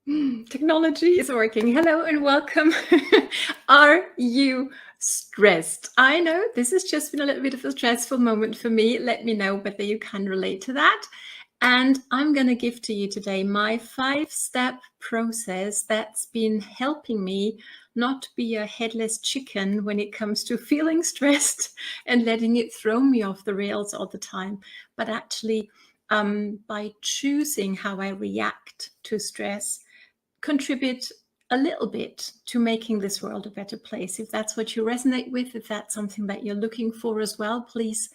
Technology is working. Hello and welcome. Are you stressed? I know this has just been a little bit of a stressful moment for me. Let me know whether you can relate to that. And I'm going to give to you today my 5-step process that's been helping me not be a headless chicken when it comes to feeling stressed and letting it throw me off the rails all the time, but actually by choosing how I react to stress, contribute a little bit to making this world a better place. If that's what you resonate with, if that's something that you're looking for as well, please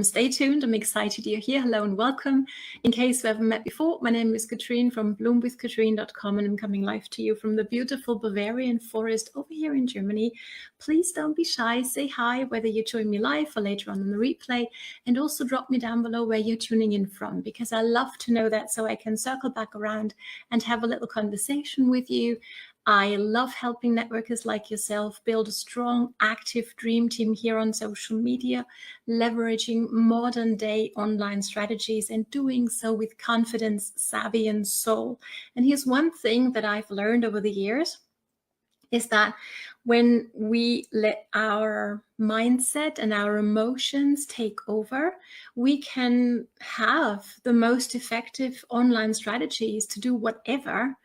stay tuned. I'm excited you're here. Hello and welcome. In case we haven't met before, my name is Katrine from bloomwithkatrine.com, and I'm coming live to you from the beautiful Bavarian forest over here in Germany. Please don't be shy. Say hi, whether you join me live or later on in the replay, and also drop me down below where you're tuning in from, because I love to know that so I can circle back around and have a little conversation with you. I love helping networkers like yourself build a strong, active dream team here on social media, leveraging modern day online strategies and doing so with confidence, savvy, and soul. And here's one thing that I've learned over the years is that when we let our mindset and our emotions take over, we can have the most effective online strategies to do whatever.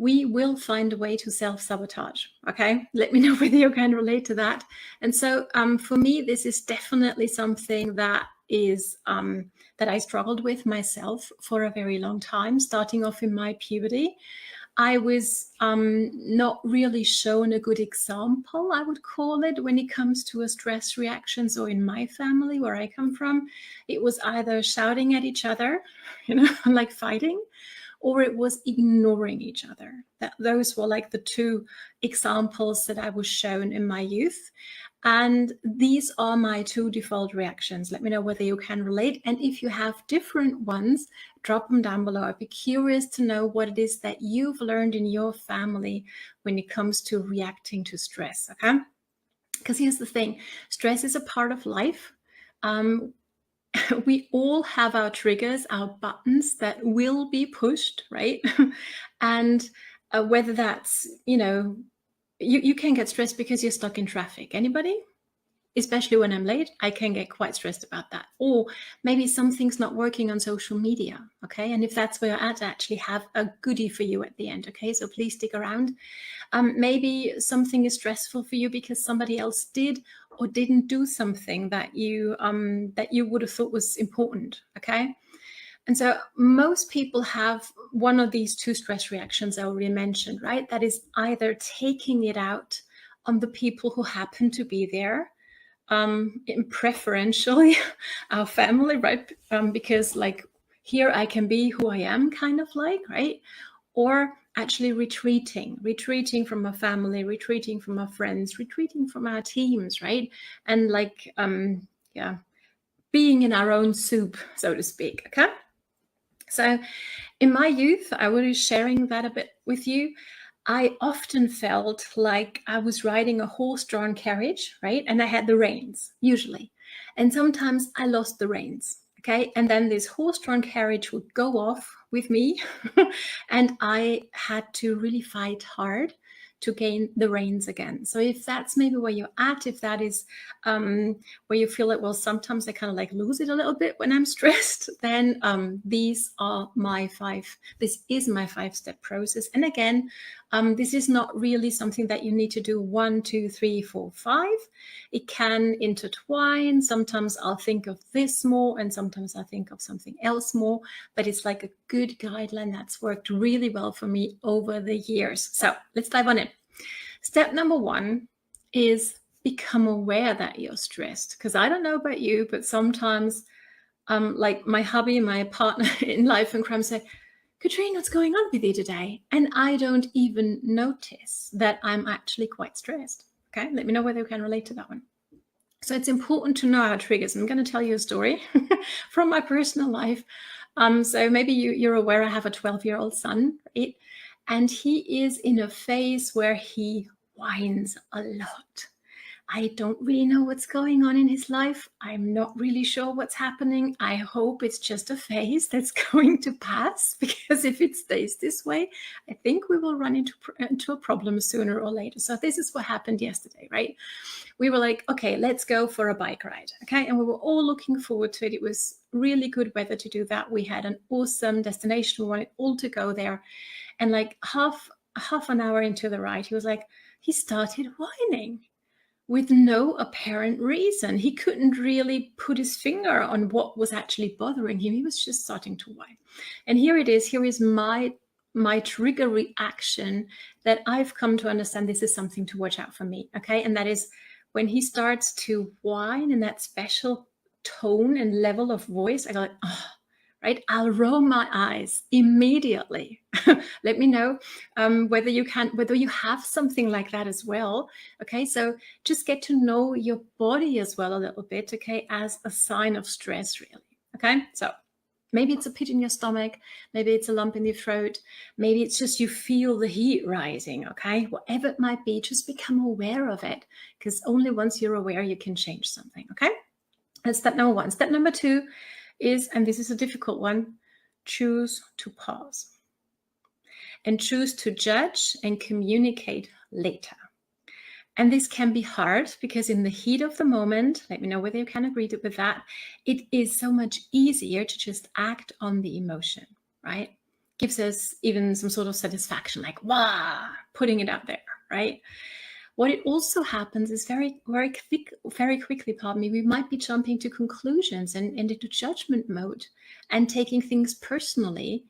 We will find a way to self-sabotage. Okay, let me know whether you can relate to that. And so for me, this is definitely something that is that I struggled with myself for a very long time, starting off in my puberty. I was not really shown a good example, I would call it, when it comes to a stress reaction. So in my family, where I come from, it was either shouting at each other, like fighting, or it was ignoring each other. Those were like the two examples that I was shown in my youth. And these are my two default reactions. Let me know whether you can relate. And if you have different ones, drop them down below. I'd be curious to know what it is that you've learned in your family when it comes to reacting to stress, okay? Because here's the thing, stress is a part of life. We all have our triggers, our buttons that will be pushed, right? And whether that's, you can get stressed because you're stuck in traffic. Anybody? Especially when I'm late, I can get quite stressed about that. Or maybe something's not working on social media, okay? And if that's where you're at, I actually have a goodie for you at the end, okay? So please stick around. Maybe something is stressful for you because somebody else did or didn't do something that you would have thought was important, okay? And so most people have one of these two stress reactions I already mentioned, right? That is either taking it out on the people who happen to be there, preferentially our family, right? Because like here I can be who I am, kind of like, right? Or actually retreating from our family, retreating from our friends, retreating from our teams, right? And like, being in our own soup, so to speak, okay? So in my youth, I was sharing that a bit with you. I often felt like I was riding a horse-drawn carriage, right? And I had the reins, usually. And sometimes I lost the reins, okay? And then this horse-drawn carriage would go off with me and I had to really fight hard to gain the reins again. So if that's maybe where you're at, if that is where you feel like, well, sometimes I kind of like lose it a little bit when I'm stressed, then this is my 5-step process. And again, this is not really something that you need to do 1, 2, 3, 4, 5. It can intertwine. Sometimes I'll think of this more and sometimes I'll think of something else more, but it's like a good guideline that's worked really well for me over the years. So let's dive on in. Step number 1 is become aware that you're stressed. Because I don't know about you, but sometimes like my hubby, my partner in life and crime say, Katrine, what's going on with you today? And I don't even notice that I'm actually quite stressed. Okay, let me know whether you can relate to that one. So it's important to know our triggers. I'm going to tell you a story from my personal life. So maybe you're aware I have a 12-year-old son, right? And he is in a phase where he whines a lot. I don't really know what's going on in his life. I'm not really sure what's happening. I hope it's just a phase that's going to pass, because if it stays this way, I think we will run into a problem sooner or later. So this is what happened yesterday, right? We were like, okay, let's go for a bike ride. Okay. And we were all looking forward to it. It was really good weather to do that. We had an awesome destination. We wanted all to go there. And like half an hour into the ride, he started whining with no apparent reason. He couldn't really put his finger on what was actually bothering him. He was just starting to whine. And here it is. Here is my trigger reaction that I've come to understand this is something to watch out for me. Okay. And that is when he starts to whine in that special tone and level of voice, I go like, oh, right? I'll roll my eyes immediately. Let me know whether you have something like that as well. Okay, so just get to know your body as well a little bit, okay, as a sign of stress, really. Okay, so maybe it's a pit in your stomach, maybe it's a lump in your throat, maybe it's just you feel the heat rising, okay? Whatever it might be, just become aware of it, because only once you're aware you can change something, okay? That's step number one. Step number two is, and this is a difficult one, choose to pause and choose to judge and communicate later. And this can be hard because in the heat of the moment, let me know whether you can agree with that, it is so much easier to just act on the emotion, right? Gives us even some sort of satisfaction, like, wow, putting it out there, right? What it also happens is very quickly, we might be jumping to conclusions and into judgment mode and taking things personally,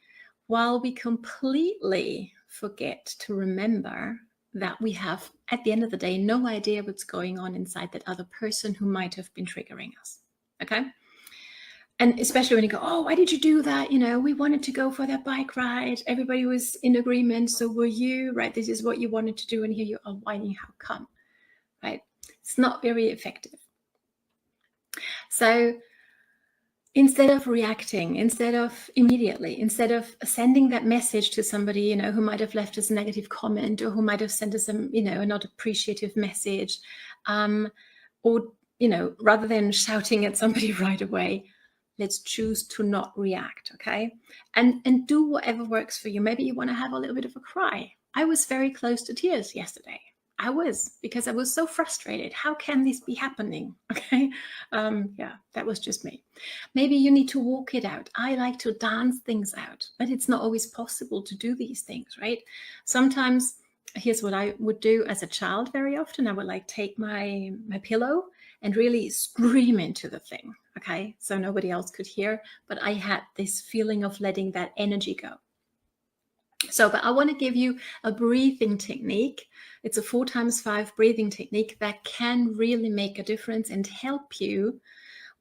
while we completely forget to remember that we have, at the end of the day, no idea what's going on inside that other person who might have been triggering us. Okay? And especially when you go, oh, why did you do that? You know, we wanted to go for that bike ride. Everybody was in agreement. So were you, right? This is what you wanted to do. And here you are whining. How come? Right? It's not very effective. So instead of reacting, instead of immediately, instead of sending that message to somebody, you know, who might have left us a negative comment, or who might have sent us a not appreciative message, or, rather than shouting at somebody right away, let's choose to not react, okay? And do whatever works for you. Maybe you want to have a little bit of a cry. I was very close to tears yesterday. I was, because I was so frustrated. How can this be happening? Okay. Yeah, that was just me. Maybe you need to walk it out. I like to dance things out, but it's not always possible to do these things, right? Sometimes, here's what I would do as a child very often. I would take my pillow and really scream into the thing. Okay. So nobody else could hear, but I had this feeling of letting that energy go. So, but I want to give you a breathing technique. It's a 4x5 breathing technique that can really make a difference and help you,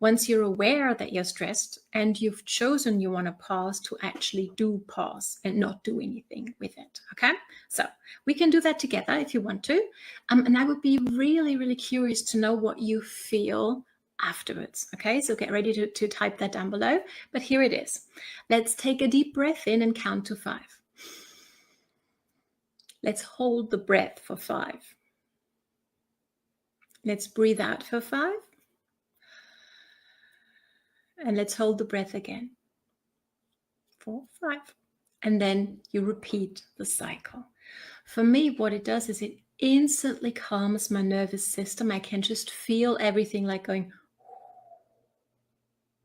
once you're aware that you're stressed and you've chosen you want to pause, to actually do pause and not do anything with it. Okay. So we can do that together if you want to. And I would be really, really curious to know what you feel afterwards. Okay. So get ready to type that down below. But here it is. Let's take a deep breath in and count to 5. Let's hold the breath for 5. Let's breathe out for 5. And let's hold the breath again. 4, 5. And then you repeat the cycle. For me, what it does is it instantly calms my nervous system. I can just feel everything like going.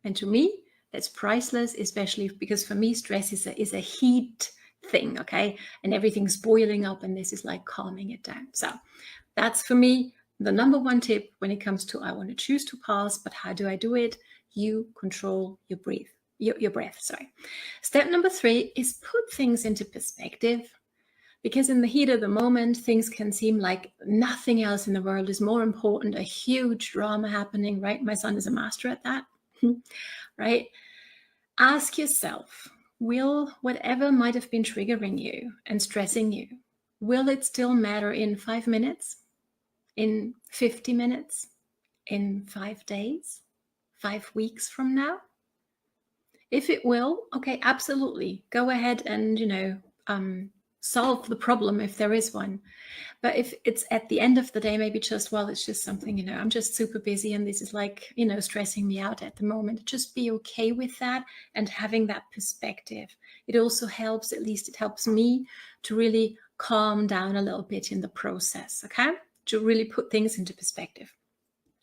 And to me, that's priceless, especially because for me, stress is a heat thing, okay? And everything's boiling up, and this is like calming it down. So that's, for me, the number one tip when it comes to, I want to choose to pause, but how do I do it? You control your breath. Step number 3 is put things into perspective, because in the heat of the moment, things can seem like nothing else in the world is more important, a huge drama happening, right? My son is a master at that, right? Ask yourself, will whatever might have been triggering you and stressing you, will it still matter in 5 minutes, in 50 minutes, in 5 days, 5 weeks from now? If it will, okay, absolutely. Go ahead and, solve the problem if there is one. But if it's at the end of the day, maybe just, well, it's just something, I'm just super busy and this is like, stressing me out at the moment. Just be okay with that and having that perspective. It also helps, at least it helps me to really calm down a little bit in the process, okay? To really put things into perspective.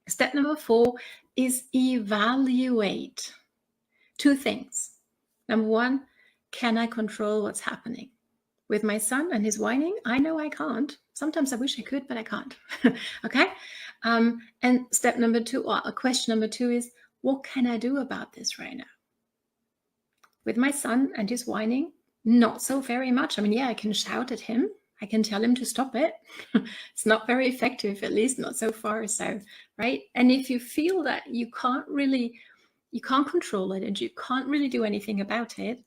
Step number 4 is evaluate. 2 things. Number 1, can I control what's happening? With my son and his whining, I know I can't. Sometimes I wish I could, but I can't. Okay? And step number 2, or question number 2 is, what can I do about this right now? With my son and his whining, not so very much. I mean, yeah, I can shout at him. I can tell him to stop it. It's not very effective, at least not so far. So, right? And if you feel that you can't control it and you can't really do anything about it,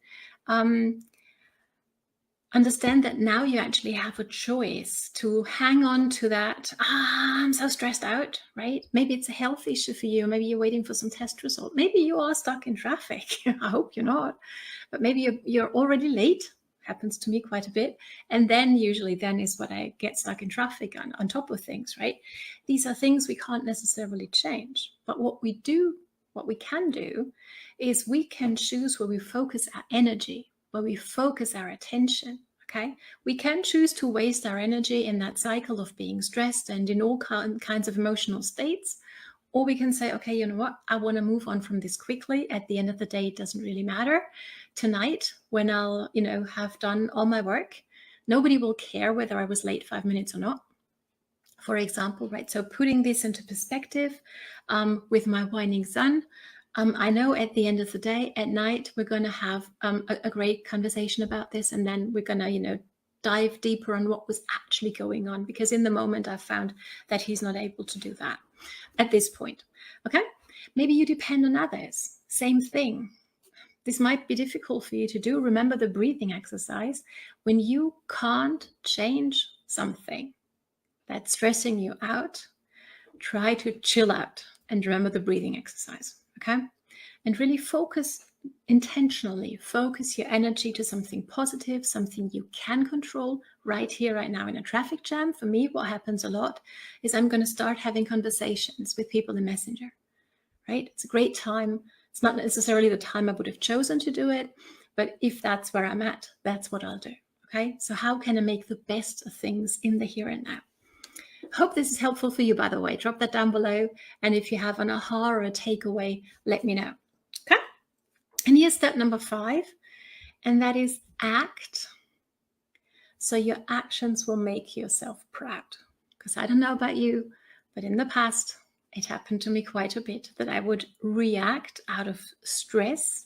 understand that now you actually have a choice to hang on to that. I'm so stressed out, right? Maybe it's a health issue for you. Maybe you're waiting for some test result. Maybe you are stuck in traffic. I hope you're not. But maybe you're already late. Happens to me quite a bit. And then usually is what I get stuck in traffic on top of things, right? These are things we can't necessarily change. But what we can do is we can choose where we focus our energy, where we focus our attention, okay? We can choose to waste our energy in that cycle of being stressed and in all kinds of emotional states, or we can say, okay, you know what? I want to move on from this quickly. At the end of the day, it doesn't really matter. Tonight, when I'll, have done all my work, nobody will care whether I was late 5 minutes or not, for example, right? So putting this into perspective with my whining son, I know at the end of the day, at night, we're going to have a great conversation about this. And then we're going to, dive deeper on what was actually going on. Because in the moment, I've found that he's not able to do that at this point. Okay? Maybe you depend on others. Same thing. This might be difficult for you to do. Remember the breathing exercise. When you can't change something that's stressing you out, try to chill out and remember the breathing exercise. Okay? And really intentionally focus your energy to something positive, something you can control right here, right now in a traffic jam. For me, what happens a lot is I'm going to start having conversations with people in Messenger, right? It's a great time. It's not necessarily the time I would have chosen to do it, but if that's where I'm at, that's what I'll do. Okay? So how can I make the best of things in the here and now? Hope this is helpful for you, by the way. Drop that down below. And if you have an aha or a takeaway, let me know. Okay? And here's step number 5, and that is act. So your actions will make yourself proud. Because I don't know about you, but in the past, it happened to me quite a bit that I would react out of stress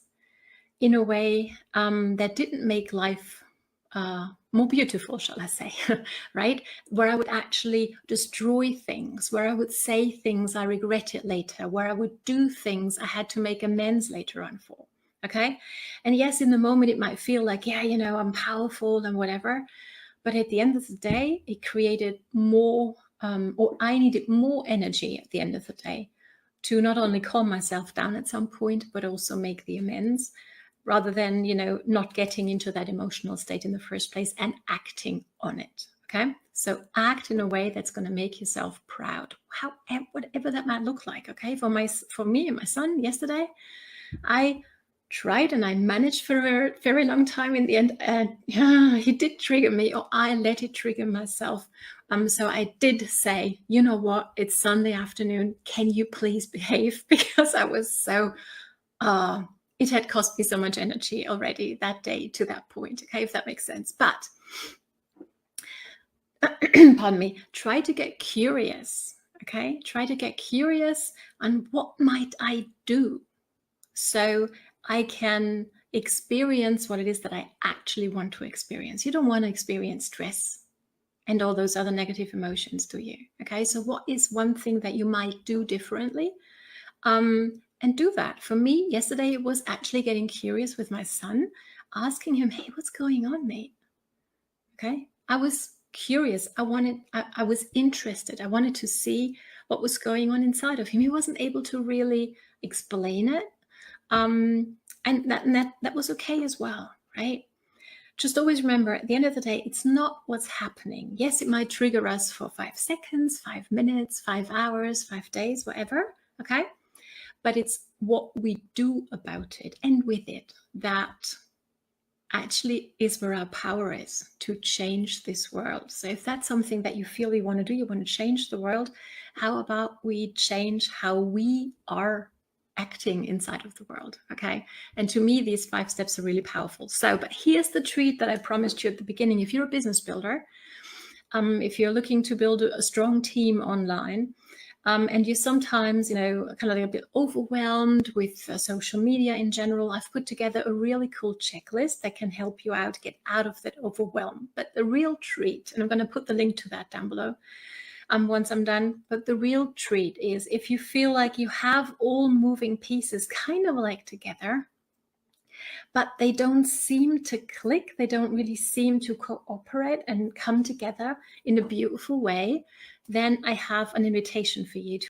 in a way that didn't make life more beautiful, shall I say, right? Where I would actually destroy things, where I would say things I regretted later, where I would do things I had to make amends later on for, okay? And yes, in the moment, it might feel like, yeah, I'm powerful and whatever. But at the end of the day, it created more, or I needed more energy at the end of the day to not only calm myself down at some point, but also make the amends, rather than, not getting into that emotional state in the first place and acting on it, okay? So act in a way that's going to make yourself proud, whatever that might look like, okay? For me and my son yesterday, I tried and I managed for a very long time in the end, and he did trigger me, or I let it trigger myself. So I did say, you know what, it's Sunday afternoon, can you please behave? Because I was so... it had cost me so much energy already that day to that point, okay, if that makes sense. But, pardon me, try to get curious, okay? Try to get curious on what might I do so I can experience what it is that I actually want to experience. You don't want to experience stress and all those other negative emotions, do you? Okay, so what is one thing that you might do differently? And do that. For me, yesterday, it was actually getting curious with my son, asking him, hey, what's going on, mate? Okay. I was curious. I was interested. I wanted to see what was going on inside of him. He wasn't able to really explain it. And that was okay as well, right? just always remember, at the end of the day, it's not what's happening. Yes, it might trigger us for 5 seconds, 5 minutes, 5 hours, 5 days, whatever, okay? But it's what we do about it and with it that actually is where our power is to change this world. So if that's something that you feel you want to do, you want to change the world, how about we change how we are acting inside of the world, okay? And to me, these 5 steps are really powerful. So, but here's the treat that I promised you at the beginning. If you're a business builder, if you're looking to build a strong team online, and you sometimes, kind of like a bit overwhelmed with social media in general, I've put together a really cool checklist that can help you out, get out of that overwhelm. But the real treat, and I'm going to put the link to that down below once I'm done, but the real treat is if you feel like you have all moving pieces kind of like together, but they don't seem to click, they don't really seem to cooperate and come together in a beautiful way, then I have an invitation for you to